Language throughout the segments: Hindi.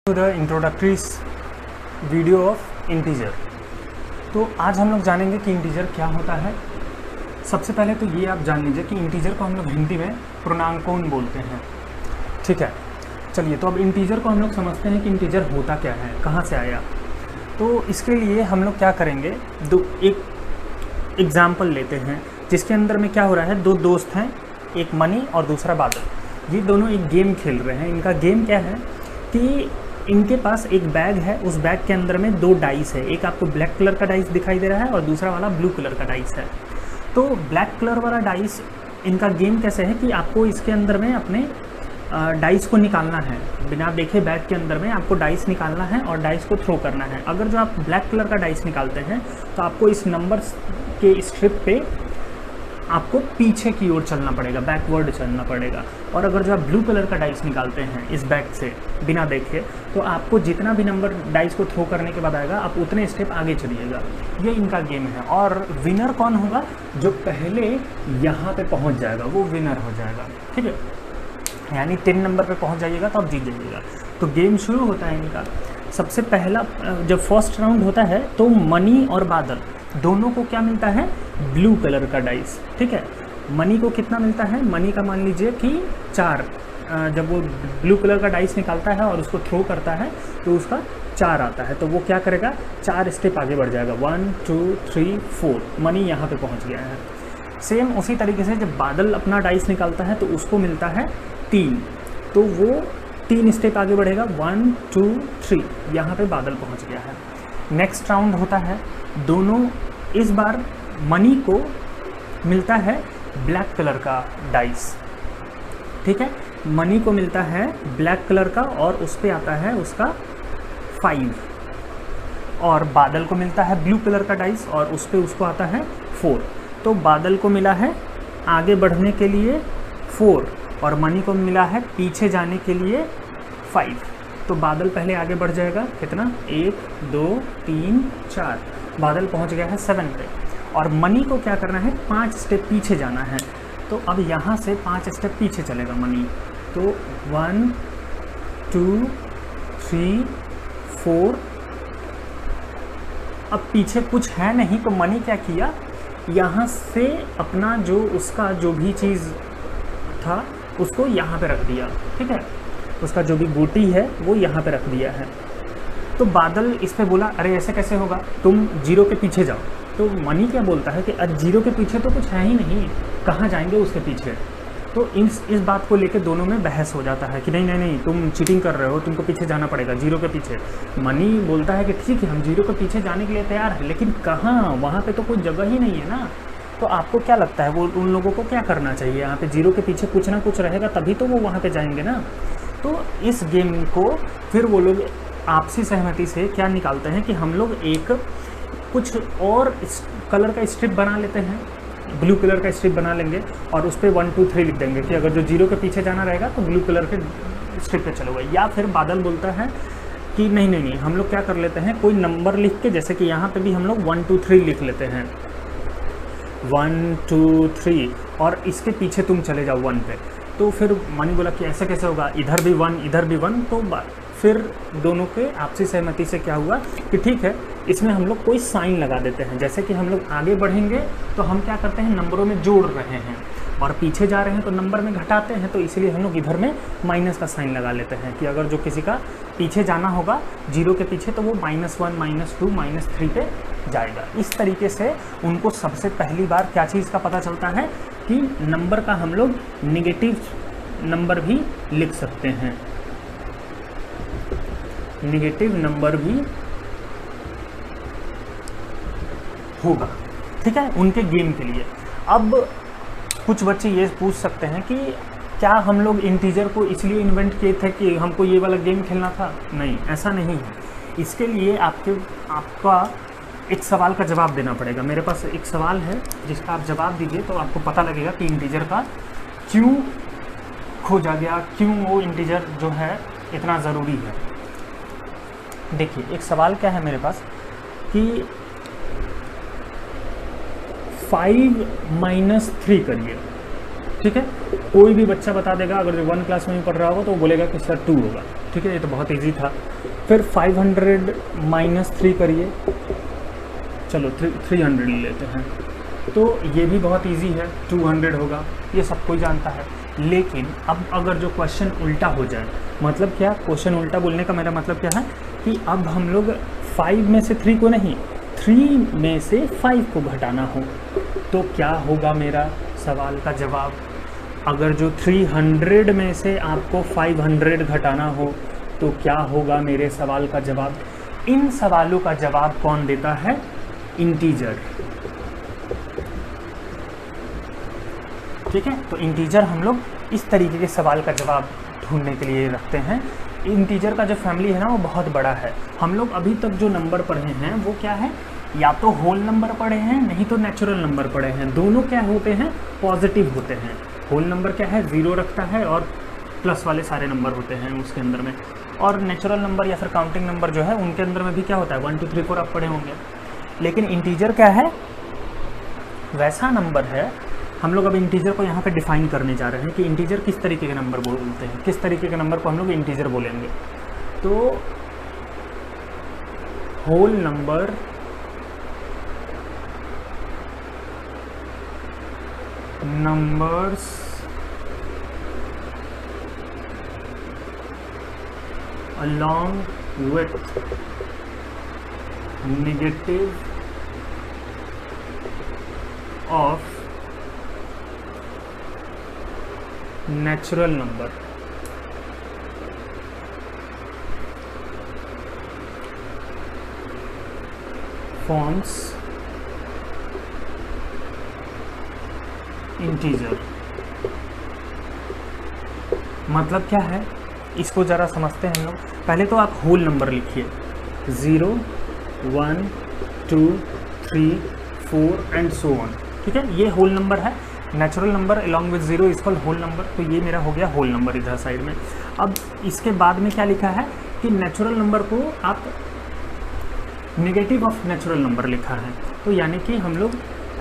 To the introductory video of integer. तो आज हम लोग जानेंगे कि इंटीजर क्या होता है। सबसे पहले तो ये आप जान लीजिए कि इंटीजर को हम लोग हिंदी में पूर्णांकों बोलते हैं। ठीक है, चलिए तो अब इंटीजर को हम लोग समझते हैं कि इंटीजर होता क्या है, कहाँ से आया। तो इसके लिए हम लोग क्या करेंगे, एक एग्जाम्पल लेते हैं जिसके अंदर में क्या हो रहा है। दो दोस्त हैं, एक मनी और दूसरा बादल। ये दोनों एक गेम खेल रहे हैं। इनका गेम क्या है कि इनके पास एक बैग है, उस बैग के अंदर में दो डाइस है। एक आपको ब्लैक कलर का डाइस दिखाई दे रहा है और दूसरा वाला ब्लू कलर का डाइस है। तो ब्लैक कलर वाला डाइस, इनका गेम कैसे है कि आपको इसके अंदर में अपने डाइस को निकालना है। बिना देखे बैग के अंदर में आपको डाइस निकालना है और डाइस को थ्रो करना है। अगर जो आप ब्लैक कलर का डाइस निकालते हैं तो आपको इस नंबर के स्ट्रिप पे आपको पीछे की ओर चलना पड़ेगा, बैकवर्ड चलना पड़ेगा। और अगर जो आप ब्लू कलर का डाइस निकालते हैं इस बैग से बिना देखे, तो आपको जितना भी नंबर डाइस को थ्रो करने के बाद आएगा आप उतने स्टेप आगे चलिएगा। ये इनका गेम है। और विनर कौन होगा, जो पहले यहाँ पे पहुँच जाएगा वो विनर हो जाएगा। ठीक है, यानी 3 नंबर पे पहुँच जाइएगा तो आप जीत जाइएगा। तो गेम शुरू होता है इनका। सबसे पहला जब फर्स्ट राउंड होता है तो मनी और बादल दोनों को क्या मिलता है, ब्लू कलर का डाइस। ठीक है, मनी को कितना मिलता है, मनी का मान लीजिए कि 4। जब वो ब्लू कलर का डाइस निकालता है और उसको थ्रो करता है तो उसका 4 आता है। तो वो क्या करेगा, 4 स्टेप आगे बढ़ जाएगा। 1 2 3 4, मनी यहाँ पे पहुँच गया है। सेम उसी तरीके से जब बादल अपना डाइस निकालता है तो उसको मिलता है 3, तो वो 3 स्टेप आगे बढ़ेगा। 1 2 3, यहाँ पे बादल पहुँच गया है। नेक्स्ट राउंड होता है, दोनों इस बार मनी को मिलता है ब्लैक कलर का डाइस। ठीक है, मनी को मिलता है ब्लैक कलर का और उस पे आता है उसका 5। और बादल को मिलता है ब्लू कलर का डाइस और उस पे उसको आता है 4। तो बादल को मिला है आगे बढ़ने के लिए 4 और मनी को मिला है पीछे जाने के लिए 5। तो बादल पहले आगे बढ़ जाएगा, कितना, 1 2 3 4, बादल पहुंच गया है 7 पे। और मनी को क्या करना है, 5 स्टेप पीछे जाना है। तो अब यहाँ से 5 स्टेप पीछे चलेगा मनी। तो 1 2 3 4, अब पीछे कुछ है नहीं तो मनी क्या किया, यहाँ से अपना जो उसका जो भी चीज़ था उसको यहाँ पे रख दिया। ठीक है, उसका जो भी गोटी है वो यहाँ पे रख दिया है। तो बादल इस पे बोला, अरे ऐसे कैसे होगा, तुम 0 के पीछे जाओ। तो मनी क्या बोलता है कि अरे 0 के पीछे तो कुछ है ही नहीं, कहाँ जाएंगे उसके पीछे। तो इस बात को लेके दोनों में बहस हो जाता है कि नहीं नहीं नहीं, तुम चीटिंग कर रहे हो, तुमको पीछे जाना पड़ेगा 0 के पीछे। मनी बोलता है कि ठीक है, हम 0 के पीछे जाने के लिए तैयार हैं, लेकिन कहाँ, वहाँ पे तो कोई जगह ही नहीं है ना। तो आपको क्या लगता है वो उन लोगों को क्या करना चाहिए, यहाँ पे 0 के पीछे कुछ ना कुछ रहेगा तभी तो वो वहाँ पे जाएंगे ना। तो इस गेम को फिर वो लोग आपसी सहमति से क्या निकालते हैं कि हम लोग एक कुछ और कलर का स्ट्रिप बना लेते हैं, ब्लू कलर का स्ट्रिप बना लेंगे और उस पर 1 2 3 लिख देंगे कि अगर जो 0 के पीछे जाना रहेगा तो ब्लू कलर के स्ट्रिप पे चलोगे। या फिर बादल बोलता है कि नहीं नहीं नहीं, हम लोग क्या कर लेते हैं, कोई नंबर लिख के, जैसे कि यहाँ पे भी हम लोग 1 2 3 लिख लेते हैं, 1 2 3, और इसके पीछे तुम चले जाओ 1 पे। तो फिर मनी बोला कि ऐसे कैसे होगा, इधर भी 1 इधर भी 1। तो फिर दोनों के आपसी सहमति से क्या हुआ कि ठीक है, इसमें हम लोग कोई साइन लगा देते हैं। जैसे कि हम लोग आगे बढ़ेंगे तो हम क्या करते हैं, नंबरों में जोड़ रहे हैं, और पीछे जा रहे हैं तो नंबर में घटाते हैं। तो इसलिए हम लोग इधर में माइनस का साइन लगा लेते हैं कि अगर जो किसी का पीछे जाना होगा 0 के पीछे तो वो -1 -2 -3 पे जाएगा। इस तरीके से उनको सबसे पहली बार क्या चीज़ का पता चलता है कि नंबर का हम लोग निगेटिव नंबर भी लिख सकते हैं, निगेटिव नंबर भी होगा। ठीक है, उनके गेम के लिए। अब कुछ बच्चे ये पूछ सकते हैं कि क्या हम लोग इंटीजर को इसलिए इन्वेंट किए थे कि हमको ये वाला गेम खेलना था। नहीं, ऐसा नहीं है। इसके लिए आपका एक सवाल का जवाब देना पड़ेगा। मेरे पास एक सवाल है जिसका आप जवाब दीजिए तो आपको पता लगेगा कि इंटीजर का क्यों खोजा गया, क्यों वो इंटीजर जो है इतना ज़रूरी है। देखिए, एक सवाल क्या है मेरे पास कि 5 - 3 करिए। ठीक है, कोई भी बच्चा बता देगा, अगर 1 क्लास में भी पढ़ रहा होगा तो वो बोलेगा कि सर 2 होगा। ठीक है, ये तो बहुत इजी था। फिर 500 माइनस 3 करिए, चलो 300 ले लेते हैं, तो ये भी बहुत इजी है, 200 होगा, ये सब कोई जानता है। लेकिन अब अगर जो क्वेश्चन उल्टा हो जाए, मतलब क्या, क्वेश्चन उल्टा बोलने का मेरा मतलब क्या है कि अब हम लोग 5 में से 3 को नहीं, 3 में से 5 को घटाना हो, तो क्या होगा मेरा सवाल का जवाब। अगर जो 300 में से आपको 500 घटाना हो तो क्या होगा मेरे सवाल का जवाब। इन सवालों का जवाब कौन देता है, इंटीजर। ठीक है, तो इंटीजर हम लोग इस तरीके के सवाल का जवाब ढूंढने के लिए रखते हैं। इंटीजर का जो फैमिली है ना वो बहुत बड़ा है। हम लोग अभी तक जो नंबर पढ़े हैं वो क्या है, या तो होल नंबर पढ़े हैं, नहीं तो नेचुरल नंबर पढ़े हैं। दोनों क्या होते हैं, पॉजिटिव होते हैं। होल नंबर क्या है, 0 रखता है और प्लस वाले सारे नंबर होते हैं उसके अंदर में। और नेचुरल नंबर या फिर काउंटिंग नंबर जो है उनके अंदर में भी क्या होता है, 1 2 3 4 आप पढ़े होंगे। लेकिन इंटीजर क्या है, वैसा नंबर है। हम लोग अब इंटीजर को यहाँ पे डिफाइन करने जा रहे हैं कि इंटीजर किस तरीके के नंबर बोलते हैं, किस तरीके के नंबर को हम लोग इंटीजर बोलेंगे। तो whole number numbers along with negative of natural number forms integer. मतलब क्या है, इसको ज़रा समझते हैं हम लोग। पहले तो आप होल नंबर लिखिए, 0 1 2 3 4 एंड सो ऑन। ठीक है, ये होल नंबर है। Natural number along with 0 is called whole number. तो ये मेरा हो गया होल नंबर इधर साइड में। अब इसके बाद में क्या लिखा है कि नेचुरल नंबर को आप नेगेटिव ऑफ नेचुरल नंबर लिखा है। तो यानी कि हम लोग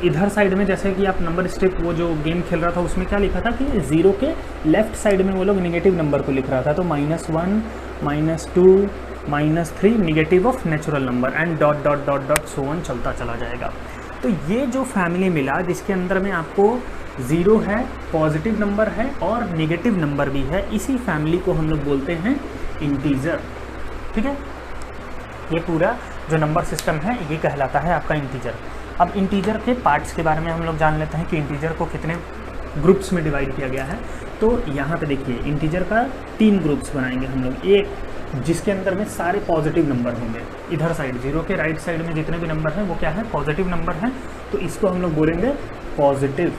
इधर साइड में, जैसे कि आप नंबर स्टेप वो जो गेम खेल रहा था उसमें क्या लिखा था कि 0 के लेफ्ट साइड में वो लोग नेगेटिव नंबर को लिख रहा था। तो -1 -2 -3 negative of natural number and dot dot dot dot so on चलता चला जाएगा। तो ये जो फैमिली मिला जिसके अंदर में आपको 0 है, पॉजिटिव नंबर है और नेगेटिव नंबर भी है, इसी फैमिली को हम लोग बोलते हैं इंटीजर। ठीक है, ये पूरा जो नंबर सिस्टम है ये कहलाता है आपका इंटीजर। अब इंटीजर के पार्ट्स के बारे में हम लोग जान लेते हैं कि इंटीजर को कितने ग्रुप्स में डिवाइड किया गया है। तो यहाँ पे देखिए इंटीजर का 3 ग्रुप्स बनाएंगे हम लोग। एक जिसके अंदर में सारे पॉजिटिव नंबर होंगे, इधर साइड 0 के राइट साइड में जितने भी नंबर हैं वो क्या है, पॉजिटिव नंबर हैं। तो इसको हम लोग बोलेंगे पॉजिटिव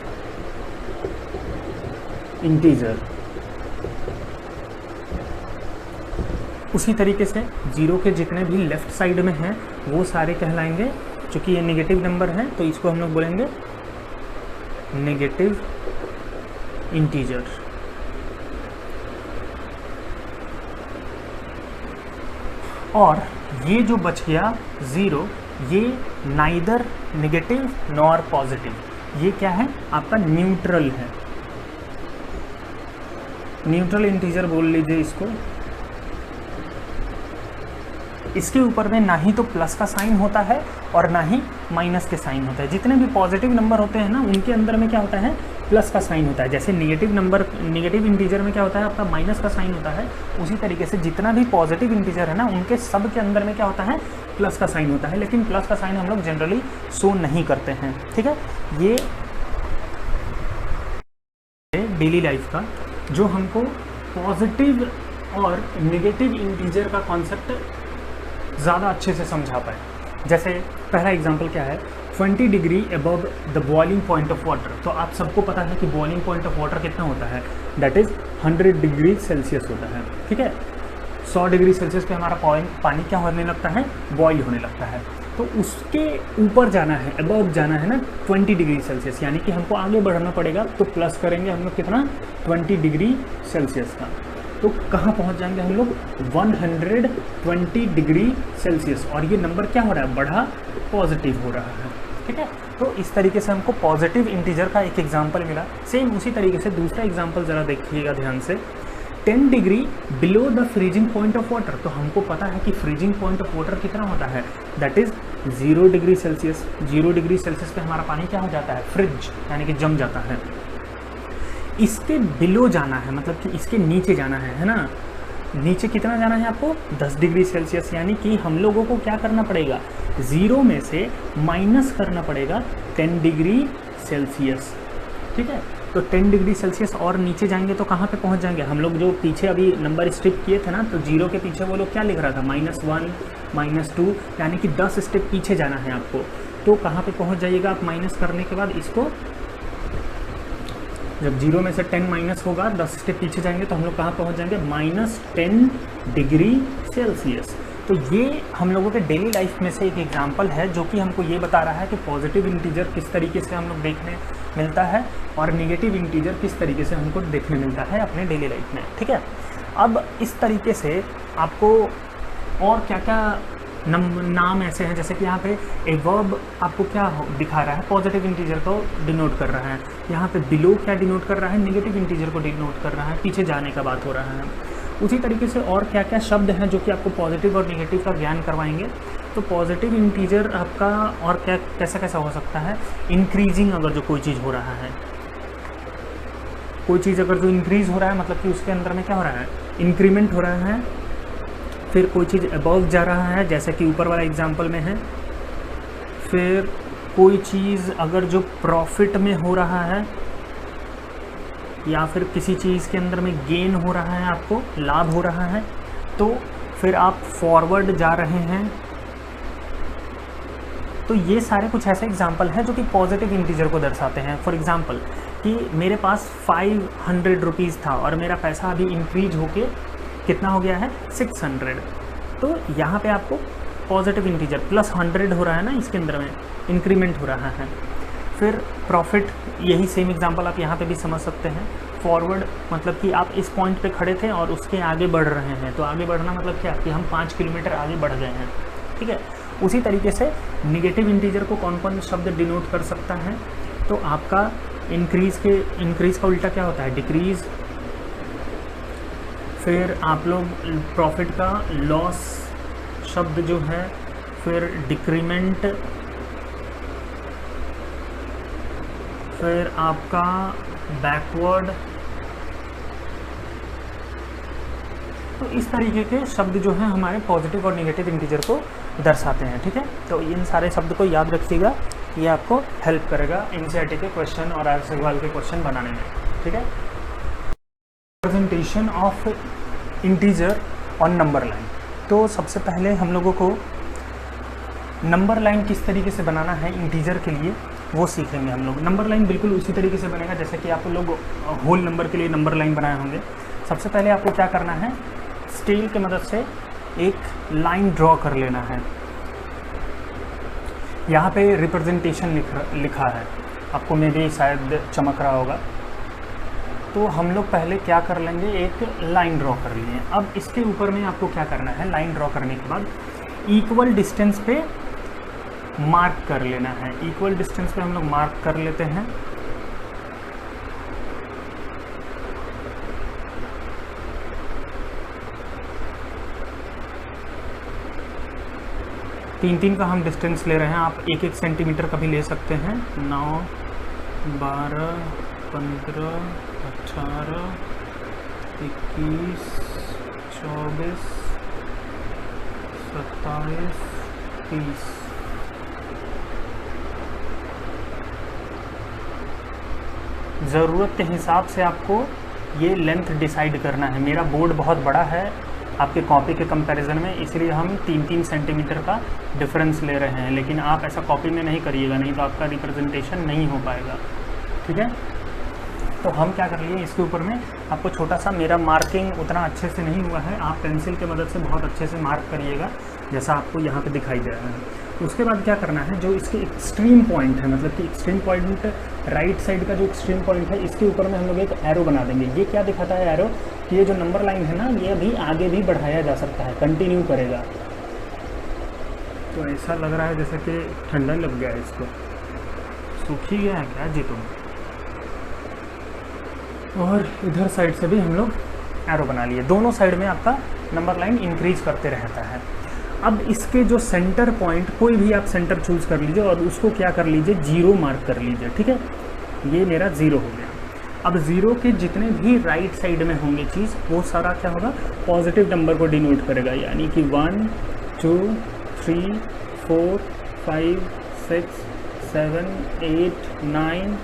इंटीजर। उसी तरीके से 0 के जितने भी लेफ्ट साइड में हैं वो सारे कहलाएंगे, चूँकि ये नेगेटिव नंबर है तो इसको हम लोग बोलेंगे नेगेटिव इंटीजर। और ये जो बच गया 0, ये नाइदर नेगेटिव नॉर पॉजिटिव, ये क्या है आपका न्यूट्रल है। न्यूट्रल इंटीजर बोल लीजिए इसको। इसके ऊपर में ना ही तो प्लस का साइन होता है और ना ही माइनस के साइन होता है। जितने भी पॉजिटिव नंबर होते हैं ना उनके अंदर में क्या होता है, प्लस का साइन होता है। जैसे नेगेटिव इंटीजर में क्या होता है आपका माइनस का साइन होता है, उसी तरीके से जितना भी पॉजिटिव इंटीजर है ना उनके सब के अंदर में क्या होता है, प्लस का साइन होता है। लेकिन प्लस का साइन हम लोग जनरली शो नहीं करते हैं। ठीक है, ये डेली लाइफ का जो हमको पॉजिटिव और नेगेटिव इंटीजर का कॉन्सेप्ट ज़्यादा अच्छे से समझा पाए। जैसे पहला एग्जांपल क्या है, 20 degree above the boiling point of water. तो आप सबको पता है कि बॉइलिंग पॉइंट ऑफ वाटर कितना होता है, दैट इज़ 100 डिग्री सेल्सियस होता है। ठीक है, 100 डिग्री सेल्सियस पे हमारा पानी क्या होने लगता है, बॉइल होने लगता है। तो उसके ऊपर जाना है, अबव जाना है ना 20 डिग्री सेल्सियस, यानी कि हमको आगे बढ़ना पड़ेगा। तो प्लस करेंगे हम लोग कितना, 20 डिग्री सेल्सियस का। तो कहाँ पहुँच जाएंगे हम लोग, 120 डिग्री सेल्सियस। और ये नंबर क्या हो रहा है, बढ़ा, पॉजिटिव हो रहा है। ठीक है, तो इस तरीके से हमको पॉजिटिव इंटीजर का एक एग्जांपल मिला। सेम उसी तरीके से दूसरा एग्जांपल ज़रा देखिएगा ध्यान से 10 degree below the freezing point of water. तो हमको पता है कि फ्रीजिंग पॉइंट ऑफ वाटर कितना होता है, that is 0 degree Celsius. 0 degree Celsius पे हमारा पानी क्या हो जाता है, फ्रिज, यानी कि जम जाता है। इसके बिलो जाना है, मतलब कि इसके नीचे जाना है ना। नीचे कितना जाना है आपको, 10 डिग्री सेल्सियस, यानी कि हम लोगों को क्या करना पड़ेगा, 0 में से माइनस करना पड़ेगा 10 डिग्री सेल्सियस। ठीक है, तो 10 डिग्री सेल्सियस और नीचे जाएंगे तो कहाँ पे पहुँच जाएंगे हम लोग, जो पीछे अभी नंबर स्टेप किए थे ना, तो 0 के पीछे वो लोग क्या लिख रहा था, -1 -2, यानी कि 10 स्टेप पीछे जाना है आपको। तो कहाँ पे पहुँच जाइएगा आप माइनस करने के बाद, इसको जब 0 में से 10 माइनस होगा, 10 स्टेप पीछे जाएंगे तो हम लोग कहाँ पहुँच जाएंगे, -10 डिग्री सेल्सियस। तो ये हम लोगों के डेली लाइफ में से एक एग्जांपल है जो कि हमको ये बता रहा है कि पॉजिटिव इंटीजर किस तरीके से हम लोग देखने मिलता है और नेगेटिव इंटीजर किस तरीके से हमको देखने मिलता है अपने डेली लाइफ में। ठीक है, अब इस तरीके से आपको और क्या क्या नाम ऐसे हैं, जैसे कि यहाँ पे एक वर्ब आपको क्या दिखा रहा है, पॉजिटिव इंटीजर को डिनोट कर रहा है। यहाँ पे बिलो क्या डिनोट कर रहा है, नेगेटिव इंटीजर को डिनोट कर रहा है, पीछे जाने का बात हो रहा है। उसी तरीके से और क्या क्या शब्द हैं जो कि आपको पॉजिटिव और नेगेटिव का ज्ञान करवाएंगे। तो पॉजिटिव इंटीजर आपका और क्या कैसा कैसा हो सकता है, इंक्रीजिंग, अगर जो कोई चीज़ हो रहा है, कोई चीज़ अगर जो इंक्रीज़ हो रहा है मतलब कि उसके अंदर में क्या हो रहा है, इंक्रीमेंट हो रहा है। फिर कोई चीज़ अबव जा रहा है, जैसे कि ऊपर वाला एग्जांपल में है। फिर कोई चीज़ अगर जो प्रॉफिट में हो रहा है, या फिर किसी चीज़ के अंदर में गेन हो रहा है, आपको लाभ हो रहा है, तो फिर आप फॉरवर्ड जा रहे हैं। तो ये सारे कुछ ऐसे एग्जांपल हैं जो कि पॉजिटिव इंटीजर को दर्शाते हैं। फॉर एग्जांपल कि मेरे पास 500 रुपीज़ था और मेरा पैसा अभी इंक्रीज होके कितना हो गया है, 600। तो यहाँ पे आपको पॉजिटिव इंटीजर +100 हो रहा है ना, इसके अंदर में इंक्रीमेंट हो रहा है। फिर प्रॉफिट, यही सेम एग्जांपल आप यहाँ पे भी समझ सकते हैं। फॉरवर्ड मतलब कि आप इस पॉइंट पे खड़े थे और उसके आगे बढ़ रहे हैं, तो आगे बढ़ना मतलब क्या, कि हम 5 किलोमीटर आगे बढ़ गए हैं। ठीक है, उसी तरीके से निगेटिव इंटीजर को कौन कौन शब्द डिनोट कर सकता है, तो आपका इंक्रीज़ का उल्टा क्या होता है, डिक्रीज़। फिर आप लोग प्रॉफिट का लॉस शब्द जो है, फिर डिक्रीमेंट, फिर आपका बैकवर्ड। तो इस तरीके के शब्द जो हैं हमारे पॉजिटिव और नेगेटिव इंटीजर को दर्शाते हैं। ठीक है, तो इन सारे शब्द को याद रखिएगा, ये आपको हेल्प करेगा एनसीईआरटी के क्वेश्चन और आर सवाल के क्वेश्चन बनाने में। ठीक है, presentation of integer on number line. तो सबसे पहले हम लोगों को नंबर लाइन किस तरीके से बनाना है इंटीजर के लिए वो सीखेंगे हम लोग। नंबर लाइन बिल्कुल उसी तरीके से बनेगा जैसे कि आप लोग होल नंबर के लिए नंबर लाइन बनाए होंगे। सबसे पहले आपको क्या करना है, स्केल की मदद से एक लाइन ड्रॉ कर लेना है। यहाँ पे रिप्रेजेंटेशन लिखा है, आपको में भी शायद चमक रहा होगा। तो हम लोग पहले क्या कर लेंगे, एक लाइन ड्रॉ कर लिए। अब इसके ऊपर में आपको क्या करना है, लाइन ड्रॉ करने के बाद इक्वल डिस्टेंस पे मार्क कर लेना है। इक्वल डिस्टेंस पे हम लोग मार्क कर लेते हैं। तीन का हम डिस्टेंस ले रहे हैं, आप 1-1 सेंटीमीटर का भी ले सकते हैं। 9, 12, 15, 18, 21, 24, 27, 30। ज़रूरत के हिसाब से आपको ये लेंथ डिसाइड करना है। मेरा बोर्ड बहुत बड़ा है आपके कॉपी के कंपैरिजन में, इसलिए हम 3-3 सेंटीमीटर का डिफरेंस ले रहे हैं, लेकिन आप ऐसा कॉपी में नहीं करिएगा, नहीं तो आपका रिप्रेजेंटेशन नहीं हो पाएगा। ठीक है, तो हम क्या कर लिए, इसके ऊपर में आपको छोटा सा, मेरा मार्किंग उतना अच्छे से नहीं हुआ है, आप पेंसिल की मदद से बहुत अच्छे से मार्क करिएगा जैसा आपको यहाँ पे दिखाई दे रहा है। उसके बाद क्या करना है, जो इसके एक्सट्रीम पॉइंट है, मतलब कि एक्सट्रीम पॉइंट राइट साइड का जो एक्सट्रीम पॉइंट है, इसके ऊपर में हम लोग एक एरो बना देंगे। ये क्या दिखाता है एरो, कि ये जो नंबर लाइन है ना, ये अभी आगे भी बढ़ाया जा सकता है, कंटिन्यू करेगा। तो ऐसा लग रहा है जैसे कि ठंडा लग गया है, इसको सूखी गया है क्या जी तुम। और इधर साइड से भी हम लोग एरो बना लिए, दोनों साइड में आपका नंबर लाइन इंक्रीज करते रहता है। अब इसके जो सेंटर पॉइंट, कोई भी आप सेंटर चूज कर लीजिए और उसको क्या कर लीजिए, 0 मार्क कर लीजिए, ठीक है। ये मेरा 0 हो गया। अब 0 के जितने भी राइट साइड में होंगे चीज़, वो सारा क्या होगा, पॉजिटिव नंबर को डिनोट करेगा, यानी कि 1 2 3 4 5 6 7 8 9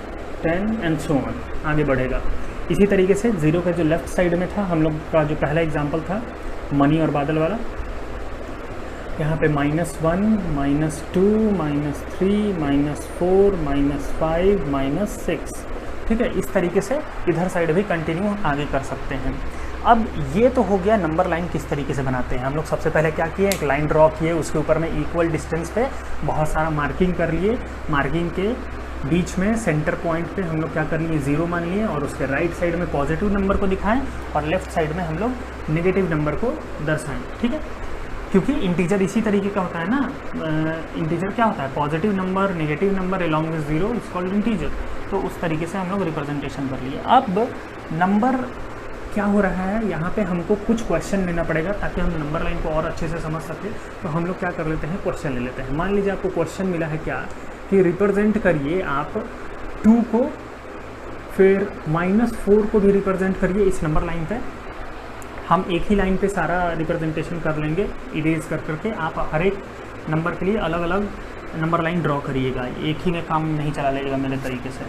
10 एंड सो ऑन, आगे बढ़ेगा। इसी तरीके से 0 का जो लेफ्ट साइड में था, हम लोग का जो पहला एग्जाम्पल था मनी और बादल वाला, यहाँ पे -1 -2 -3 -4 -5 -6, ठीक है। इस तरीके से इधर साइड भी कंटिन्यू आगे कर सकते हैं। अब ये तो हो गया नंबर लाइन किस तरीके से बनाते हैं। हम लोग सबसे पहले क्या किए, एक लाइन ड्रॉ किए, उसके ऊपर में इक्वल डिस्टेंस पे बहुत सारा मार्किंग कर लिए, मार्किंग के बीच में सेंटर पॉइंट पे हम लोग क्या कर लिए, 0 मान लिए, और उसके राइट साइड में पॉजिटिव नंबर को दिखाएं और लेफ्ट साइड में हम लोग नेगेटिव नंबर को दर्शाएं, ठीक है। क्योंकि इंटीजर इसी तरीके का होता है ना, इंटीजर क्या होता है, positive number negative number along with 0 is called integer. तो उस तरीके से हम लोग रिप्रेजेंटेशन कर लिए। अब नंबर क्या हो रहा है, यहाँ पे हमको कुछ क्वेश्चन लेना पड़ेगा ताकि हम नंबर लाइन को और अच्छे से समझ सकें। तो हम लोग क्या कर लेते हैं, क्वेश्चन ले लेते हैं। मान लीजिए आपको क्वेश्चन मिला है क्या, कि रिप्रेजेंट करिए आप 2 को, फिर -4 को भी रिप्रेजेंट करिए इस नंबर लाइन पे। हम एक ही लाइन पे सारा रिप्रेजेंटेशन कर लेंगे इरेज कर करके। आप हर एक नंबर के लिए अलग अलग नंबर लाइन ड्रॉ करिएगा, एक ही में काम नहीं चला लेगा मेरे तरीके से।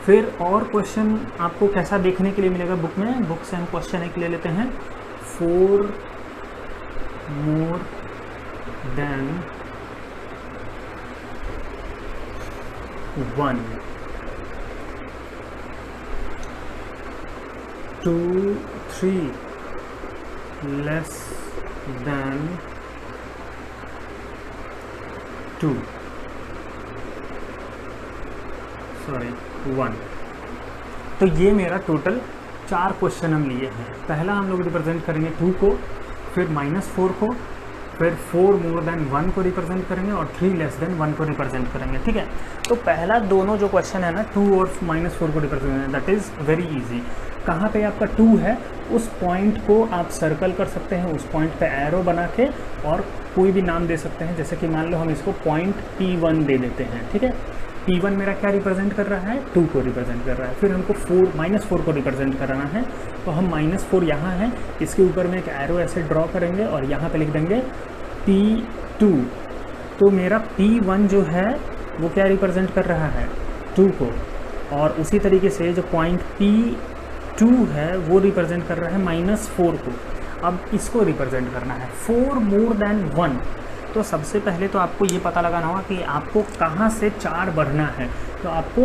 फिर और क्वेश्चन आपको कैसा देखने के लिए मिलेगा बुक में, बुक से हम क्वेश्चन एक ले लेते हैं, 4 more than 1, 2 3 less than 2, sorry 1। तो ये मेरा टोटल 4 क्वेश्चन हम लिए हैं। पहला हम लोग रिप्रेजेंट करेंगे 2 को, फिर -4 को, फिर 4 more than 1 को रिप्रेजेंट करेंगे और 3 less than 1 को रिप्रेजेंट करेंगे, ठीक है। तो पहला दोनों जो क्वेश्चन है ना, 2 और -4 को represent, that is very easy. कहाँ पे आपका 2 है, उस पॉइंट को आप सर्कल कर सकते हैं, उस पॉइंट पे एरो बना के, और कोई भी नाम दे सकते हैं। जैसे कि मान लो हम इसको पॉइंट P1 दे देते हैं, ठीक है। P1 मेरा क्या रिप्रेजेंट कर रहा है, 2 को रिप्रेजेंट कर रहा है। फिर हमको -4 को रिप्रेजेंट कराना है, तो हम -4 यहाँ है, इसके ऊपर में एक एरो ऐसे ड्रॉ करेंगे और यहाँ पे लिख देंगे P2। तो मेरा P1 जो है वो क्या रिप्रेजेंट कर रहा है, 2 को, और उसी तरीके से जो पॉइंट P2 है वो रिप्रेजेंट कर रहा है -4 को। अब इसको रिप्रेजेंट करना है 4 more than 1। तो सबसे पहले तो आपको ये पता लगाना होगा कि आपको कहाँ से 4 बढ़ना है। तो आपको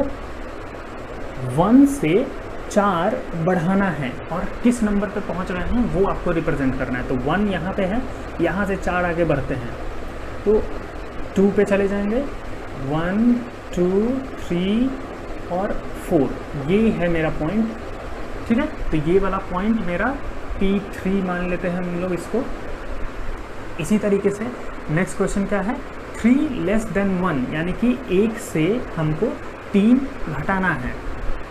1 से 4 बढ़ाना है और किस नंबर पे पहुँच रहे हैं वो आपको रिप्रेजेंट करना है। तो 1 यहाँ पे है, यहाँ से 4 आगे बढ़ते हैं तो 2 पे चले जाएंगे, 1 2 3 और 4, ये है मेरा पॉइंट, ठीक है। तो ये वाला पॉइंट मेरा P3 मान लेते हैं हम लोग इसको। इसी तरीके से नेक्स्ट क्वेश्चन क्या है, 3 less than 1, यानी कि 1 से हमको 3 घटाना है।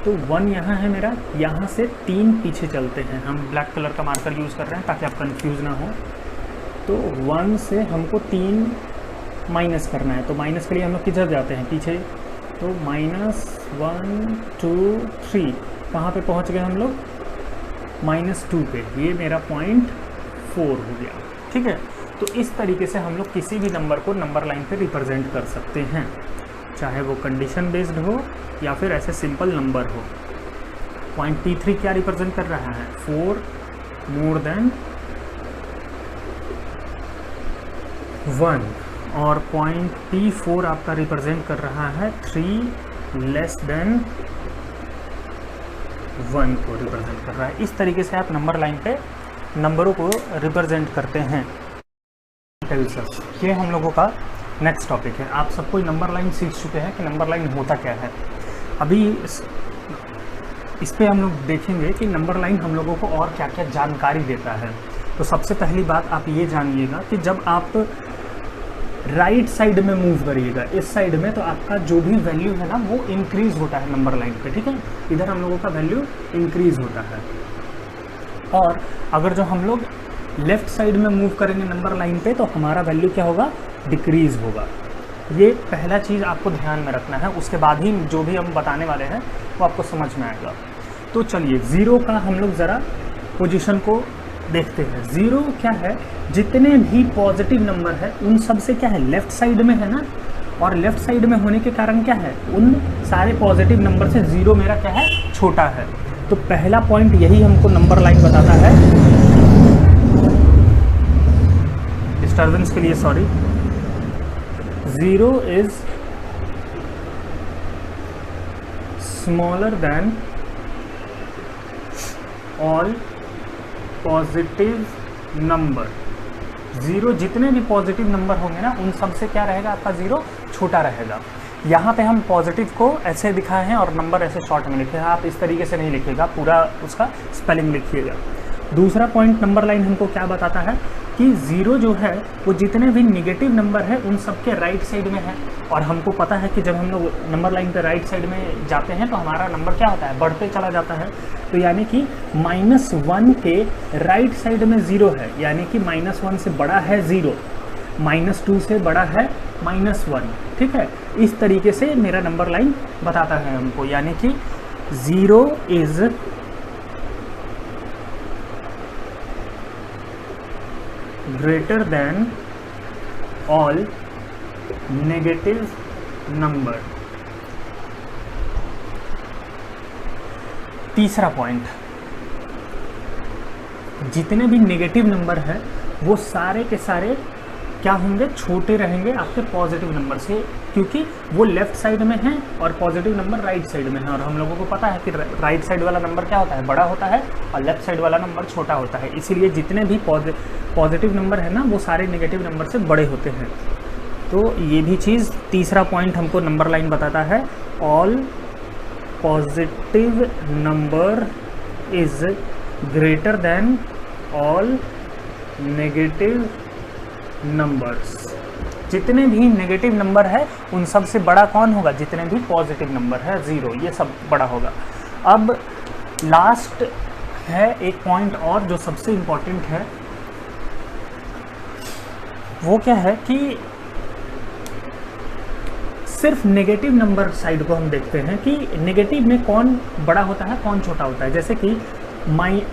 तो 1 यहाँ है मेरा, यहाँ से 3 पीछे चलते हैं। हम ब्लैक कलर का मार्कर यूज़ कर रहे हैं ताकि आप कंफ्यूज ना हो। तो 1 से हमको 3 माइनस करना है, तो माइनस के लिए हम लोग किधर जाते हैं, पीछे। तो -1 2 3, कहाँ पे पहुँच गए हम लोग, -2 पे। ये मेरा पॉइंट 4 हो गया, ठीक है। तो इस तरीके से हम लोग किसी भी नंबर को नंबर लाइन पे रिप्रेजेंट कर सकते हैं, चाहे वो कंडीशन बेस्ड हो या फिर ऐसे सिंपल नंबर हो। पॉइंट P3 क्या रिप्रेजेंट कर रहा है, 4 more than 1, और पॉइंट P4 आपका रिप्रेजेंट कर रहा है 3 less than 1 को रिप्रेजेंट कर रहा है। इस तरीके से आप नंबर लाइन पे नंबरों को रिप्रेजेंट करते हैं। ये हम लोगों का नेक्स्ट टॉपिक है। आप सब कोई नंबर लाइन सीख चुके हैं कि नंबर लाइन होता क्या है। अभी इस पे हम लोग देखेंगे कि नंबर लाइन हम लोगों को और क्या क्या जानकारी देता है। तो सबसे पहली बात आप ये जानिएगा कि जब आप राइट साइड में मूव करिएगा, इस साइड में, तो आपका जो भी वैल्यू है ना वो इंक्रीज होता है नंबर लाइन पे, ठीक है। इधर हम लोगों का वैल्यू इंक्रीज होता है। और अगर जो हम लोग लेफ्ट साइड में मूव करेंगे नंबर लाइन पे तो हमारा वैल्यू क्या होगा, डिक्रीज होगा। ये पहला चीज़ आपको ध्यान में रखना है, उसके बाद ही जो भी हम बताने वाले हैं वो आपको समझ में आएगा। तो चलिए ज़ीरो का हम लोग ज़रा पोजीशन को देखते हैं। ज़ीरो क्या है, जितने भी पॉजिटिव नंबर है उन सब से क्या है, लेफ़्ट साइड में है ना, और लेफ़्ट साइड में होने के कारण क्या है, उन सारे पॉजिटिव नंबर से ज़ीरो मेरा क्या है, छोटा है। तो पहला पॉइंट यही हमको नंबर लाइन बताता है। डिस्टर्बेंस के लिए sorry. Zero is smaller than all positive number. Zero जितने भी पॉजिटिव नंबर होंगे ना उन सब से क्या रहेगा, आपका ज़ीरो छोटा रहेगा। यहाँ पे हम पॉजिटिव को ऐसे दिखाए हैं और नंबर ऐसे शॉर्ट में लिखे हैं, आप इस तरीके से नहीं लिखिएगा, पूरा उसका स्पेलिंग लिखिएगा। दूसरा पॉइंट नंबर लाइन हमको क्या बताता है कि ज़ीरो जो है वो जितने भी निगेटिव नंबर है उन सब के राइट साइड में है। और हमको पता है कि जब हम लोग नंबर लाइन पे राइट साइड में जाते हैं तो हमारा नंबर क्या होता है, बढ़ते चला जाता है। तो यानी कि -1 के राइट साइड में ज़ीरो है, यानी कि -1 से बड़ा है ज़ीरो, -2 से बड़ा है -1, ठीक है। इस तरीके से मेरा नंबर लाइन बताता है हमको, यानी कि zero is greater than all negative number. तीसरा पॉइंट, जितने भी नेगेटिव नंबर हैं वो सारे के सारे क्या होंगे, छोटे रहेंगे आपके पॉजिटिव नंबर से, क्योंकि वो लेफ्ट साइड में हैं और पॉजिटिव नंबर राइट साइड में है। और हम लोगों को पता है कि राइट साइड वाला नंबर क्या होता है, बड़ा होता है, और लेफ्ट साइड वाला नंबर छोटा होता है। इसीलिए जितने भी पॉजिटिव नंबर है ना वो सारे नेगेटिव नंबर से बड़े होते हैं। तो ये भी चीज़ तीसरा पॉइंट हमको नंबर लाइन बताता है, all positive number is greater than all negative numbers. जितने भी नेगेटिव नंबर है उन सब से बड़ा कौन होगा, जितने भी पॉजिटिव नंबर है, ज़ीरो, ये सब बड़ा होगा। अब लास्ट है एक पॉइंट और जो सबसे इम्पॉर्टेंट है, वो क्या है कि सिर्फ नेगेटिव नंबर साइड को हम देखते हैं कि नेगेटिव में कौन बड़ा होता है कौन छोटा होता है। जैसे कि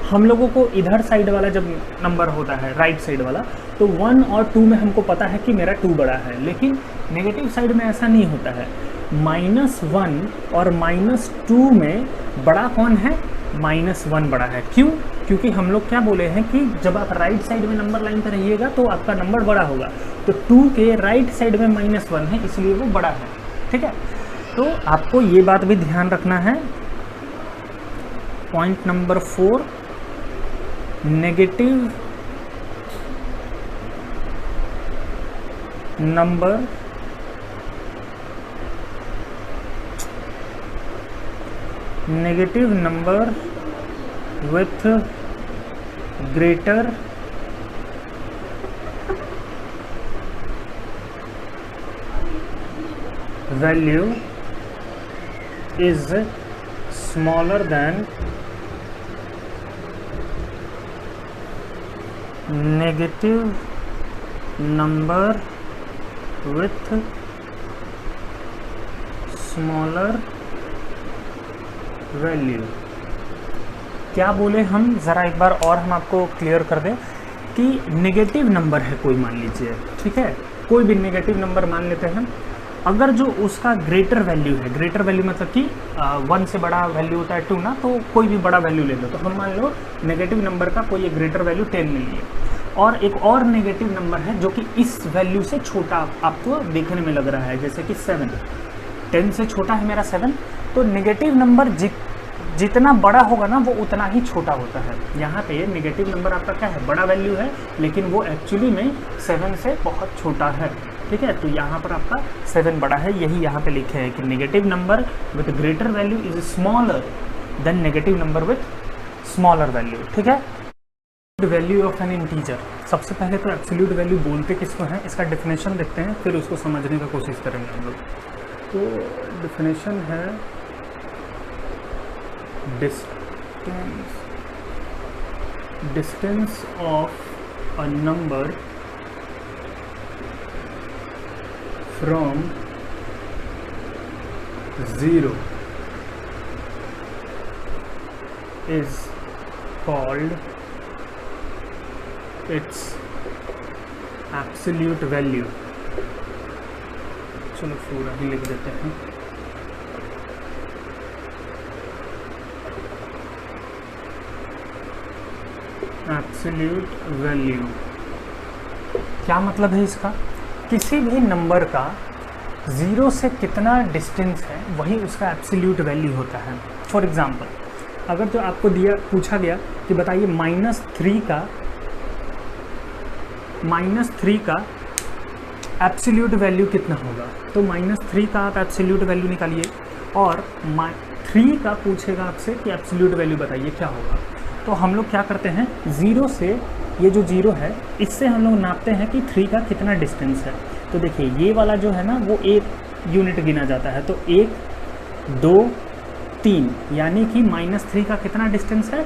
हम लोगों को इधर साइड वाला जब नंबर होता है, राइट साइड वाला, तो 1 और 2 में हमको पता है कि मेरा 2 बड़ा है, लेकिन नेगेटिव साइड में ऐसा नहीं होता है। -1 और -2 में बड़ा कौन है, -1 बड़ा है। क्यों? क्योंकि हम लोग क्या बोले हैं कि जब आप राइट साइड में नंबर लाइन पर रहिएगा तो आपका नंबर बड़ा होगा, तो 2 के राइट साइड में -1 है, इसलिए वो बड़ा है, ठीक है। तो आपको ये बात भी ध्यान रखना है। Point number 4, negative number with greater value is smaller than negative number with smaller value। क्या बोले हम, ज़रा एक बार और हम आपको क्लियर कर दें कि नेगेटिव नंबर है कोई, मान लीजिए, ठीक है, कोई भी नेगेटिव नंबर मान लेते हैं, अगर जो उसका ग्रेटर वैल्यू है, ग्रेटर वैल्यू मतलब कि 1 से बड़ा वैल्यू होता है 2 ना, तो कोई भी बड़ा वैल्यू ले लो, तो हम मान लो नेगेटिव नंबर का कोई एक ग्रेटर वैल्यू 10 ले लिए, और एक और नेगेटिव नंबर है जो कि इस वैल्यू से छोटा आपको देखने में लग रहा है, जैसे कि 7, 10 से छोटा है मेरा 7, तो नेगेटिव नंबर जितना बड़ा होगा ना वो उतना ही छोटा होता है। यहाँ पे नेगेटिव नंबर आपका क्या है, बड़ा वैल्यू है, लेकिन वो एक्चुअली में 7 से बहुत छोटा है, ठीक है। तो यहाँ पर आपका 7 बड़ा है, यही यहाँ पे लिखे हैं कि negative number with greater value is smaller than negative number with smaller value, ठीक है। वैल्यू ऑफ एन इंटीजर, सबसे पहले तो एब्सोल्यूट वैल्यू बोलते किसको हैं, इसका डेफिनेशन देखते हैं, फिर उसको समझने का कोशिश करेंगे हम लोग। तो डेफिनेशन है distance of a number from 0 is called its absolute value। चलो पूरा ही लिख देते हैं। एब्सोल्यूट वैल्यू क्या मतलब है इसका, किसी भी नंबर का 0 से कितना डिस्टेंस है वही उसका एब्सोल्यूट वैल्यू होता है। फॉर एग्जांपल, अगर तो आपको पूछा गया कि बताइए -3 का एब्सोल्यूट वैल्यू कितना होगा, तो -3 का आप एब्सोल्यूट वैल्यू निकालिए, और 3 का पूछेगा आपसे कि एब्सोल्यूट वैल्यू बताइए क्या होगा। तो हम लोग क्या करते हैं, 0 से ये जो 0 है इससे हम लोग नापते हैं कि 3 का कितना डिस्टेंस है। तो देखिए ये वाला जो है ना वो 1 यूनिट गिना जाता है, तो 1 2 3, यानी कि -3 का कितना डिस्टेंस है,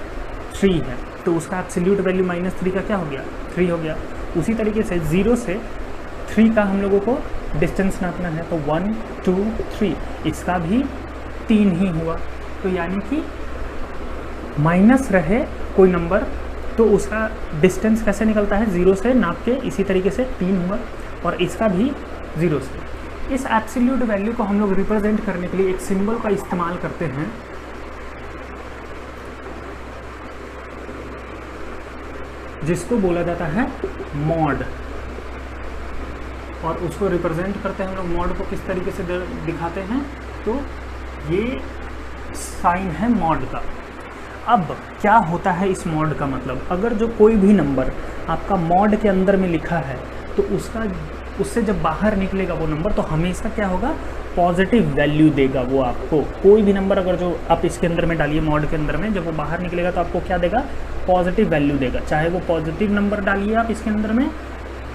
3 है, तो उसका एब्सोल्यूट वैल्यू -3 का क्या हो गया, 3 हो गया। उसी तरीके से 0 से 3 का हम लोगों को डिस्टेंस नापना है, तो 1 2 3, इसका भी 3 ही हुआ। तो यानी कि माइनस रहे कोई नंबर तो उसका डिस्टेंस कैसे निकलता है, 0 से नाप के, इसी तरीके से 3 हुआ, और इसका भी 0 से। इस एब्सोल्यूट वैल्यू को हम लोग रिप्रेजेंट करने के लिए एक सिंबल का इस्तेमाल करते हैं, जिसको बोला जाता है मॉड, और उसको रिप्रेजेंट करते हैं हम लोग। मॉड को किस तरीके से दिखाते हैं, तो ये साइन है मॉड का। अब क्या होता है इस मॉड का मतलब, अगर जो कोई भी नंबर आपका मॉड के अंदर में लिखा है तो उससे जब बाहर निकलेगा वो नंबर, तो हमेशा क्या होगा, पॉजिटिव वैल्यू देगा वो आपको। कोई भी नंबर अगर जो आप इसके अंदर में डालिए मॉड के अंदर में, जब वो बाहर निकलेगा तो आपको क्या देगा, पॉजिटिव वैल्यू देगा। चाहे वो पॉजिटिव नंबर डालिए आप इसके अंदर में,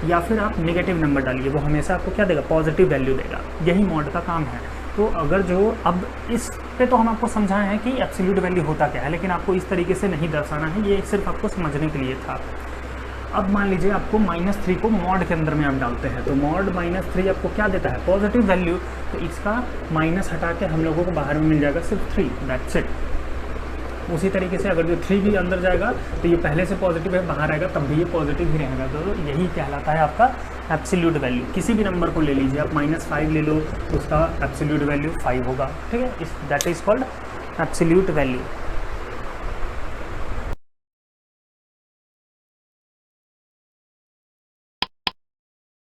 या फिर आप नेगेटिव नंबर डालिए, वो हमेशा आपको क्या देगा, पॉजिटिव वैल्यू देगा। यही मॉड का काम है। तो अगर जो अब इस पे तो हम आपको समझाए हैं कि एब्सोल्यूट वैल्यू होता क्या है, लेकिन आपको इस तरीके से नहीं दर्शाना है, ये सिर्फ आपको समझने के लिए था। अब मान लीजिए आपको -3 को मॉड के अंदर में आप डालते हैं, तो मॉड -3 आपको क्या देता है, पॉजिटिव वैल्यू, तो इसका माइनस हटा के हम लोगों को बाहर में मिल जाएगा सिर्फ 3, दैट्स इट। उसी तरीके से अगर जो 3 भी अंदर जाएगा तो ये पहले से पॉजिटिव है, बाहर आएगा तब भी ये पॉजिटिव ही रहेगा। तो यही कहलाता है आपका एब्सोल्यूट वैल्यू। किसी भी नंबर को ले लीजिए आप, -5 ले लो, उसका एब्सोल्यूट वैल्यू 5 होगा, ठीक है, that is called absolute value.